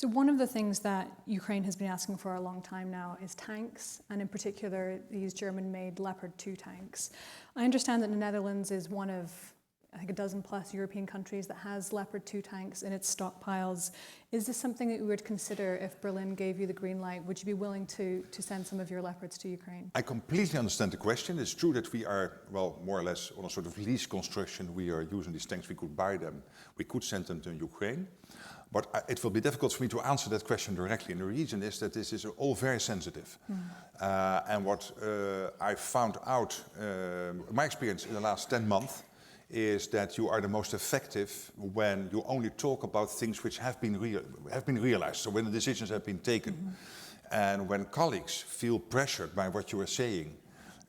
So one of the things that Ukraine has been asking for a long time now is tanks, and in particular these German-made Leopard 2 tanks. I understand that the Netherlands is one of, I think, a dozen plus European countries that has Leopard 2 tanks in its stockpiles. Is this something that you would consider if Berlin gave you the green light? Would you be willing to send some of your Leopards to Ukraine? I completely understand the question. It's true that we are, well, more or less on a sort of lease construction. We are using these tanks, we could buy them, we could send them to Ukraine. But it will be difficult for me to answer that question directly. And the reason is that this is all very sensitive. And what I found out, my experience in the last 10 months, is that you are the most effective when you only talk about things which have been realized. So when the decisions have been taken, and when colleagues feel pressured by what you are saying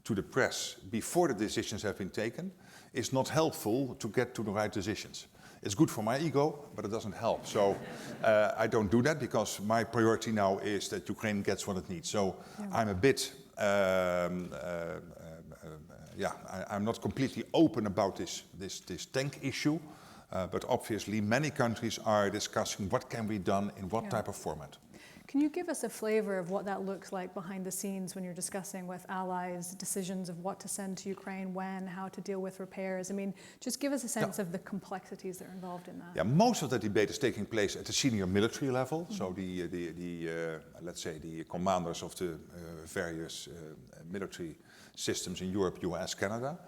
to the press before the decisions have been taken, it's not helpful to get to the right decisions. It's good for my ego, but it doesn't help. So I don't do that because my priority now is that Ukraine gets what it needs. So I'm a bit, I'm not completely open about this tank issue, but obviously many countries are discussing what can be done in what type of format. Can you give us a flavor of what that looks like behind the scenes when you're discussing with allies decisions of what to send to Ukraine, when, how to deal with repairs? I mean, just give us a sense of the complexities that are involved in that. Yeah, most of the debate is taking place at the senior military level. So let's say the commanders of the various military systems in Europe, US, Canada.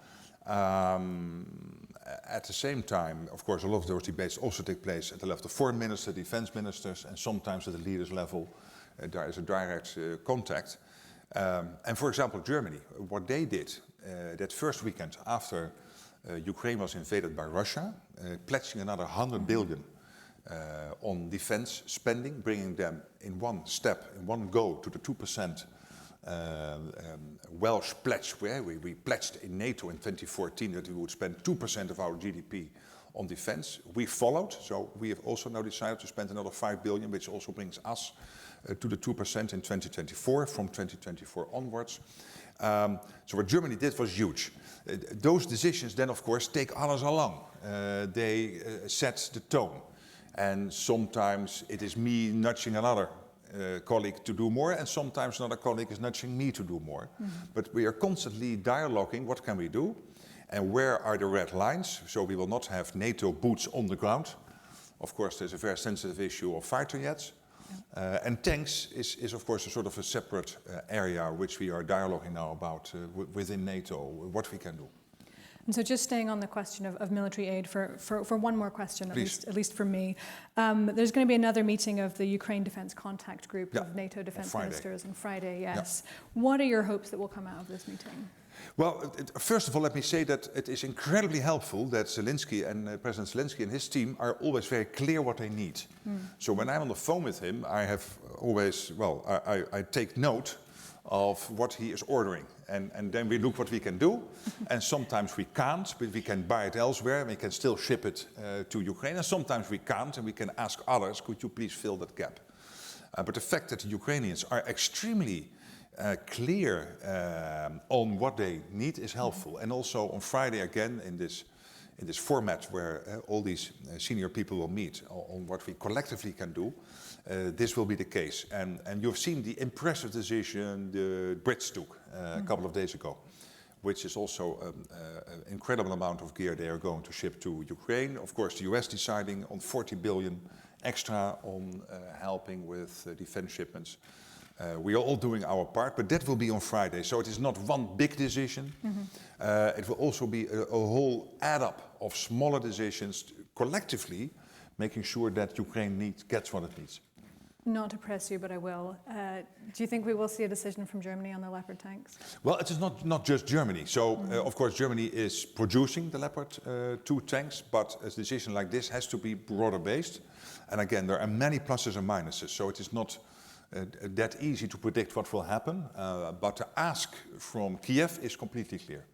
At the same time, of course, a lot of those debates also take place at the level of the foreign minister, defense ministers, and sometimes at the leaders level, there is a direct contact. And for example, Germany, what they did that first weekend after Ukraine was invaded by Russia, pledging another 100 billion on defense spending, bringing them in one step, in one go to the 2% Welsh pledge, where we pledged in NATO in 2014 that we would spend 2% of our GDP on defense. We followed, so we have also now decided to spend another 5 billion, which also brings us to the 2% in 2024, from 2024 onwards. So what Germany did was huge. Those decisions then, of course, take others along. They set the tone. And sometimes it is me nudging another colleague to do more, and sometimes another colleague is nudging me to do more. But we are constantly dialoguing, what can we do, and where are the red lines? So we will not have NATO boots on the ground. Of course, there's a very sensitive issue of fighter jets. And tanks is of course a sort of a separate area which we are dialoguing now about within NATO, what we can do. And so just staying on the question of military aid for one more question, at least for me. There's going to be another meeting of the Ukraine Defence Contact Group of NATO defence ministers on Friday, yes. What are your hopes that will come out of this meeting? Well, first of all, let me say that it is incredibly helpful that Zelensky and President Zelensky and his team are always very clear what they need. So when I'm on the phone with him, I have always, I take note of what he is ordering. And then we look what we can do. And sometimes we can't, but we can buy it elsewhere and we can still ship it to Ukraine. And sometimes we can't and we can ask others, could you please fill that gap? But the fact that the Ukrainians are extremely clear on what they need is helpful. And also on Friday again in this format where all these senior people will meet on what we collectively can do, this will be the case. And you've seen the impressive decision the Brits took a couple of days ago, which is also an incredible amount of gear they are going to ship to Ukraine. Of course, the US deciding on 40 billion extra on helping with defense shipments. We are all doing our part, but that will be on Friday. So it is not one big decision. It will also be a whole add-up of smaller decisions collectively, making sure that Ukraine gets what it needs. Not to press you, but I will. Do you think we will see a decision from Germany on the Leopard tanks? Well, it is not just Germany. So, of course, Germany is producing the Leopard 2 tanks, but a decision like this has to be broader based. And again, there are many pluses and minuses, so it is not that easy to predict what will happen. But the ask from Kyiv is completely clear.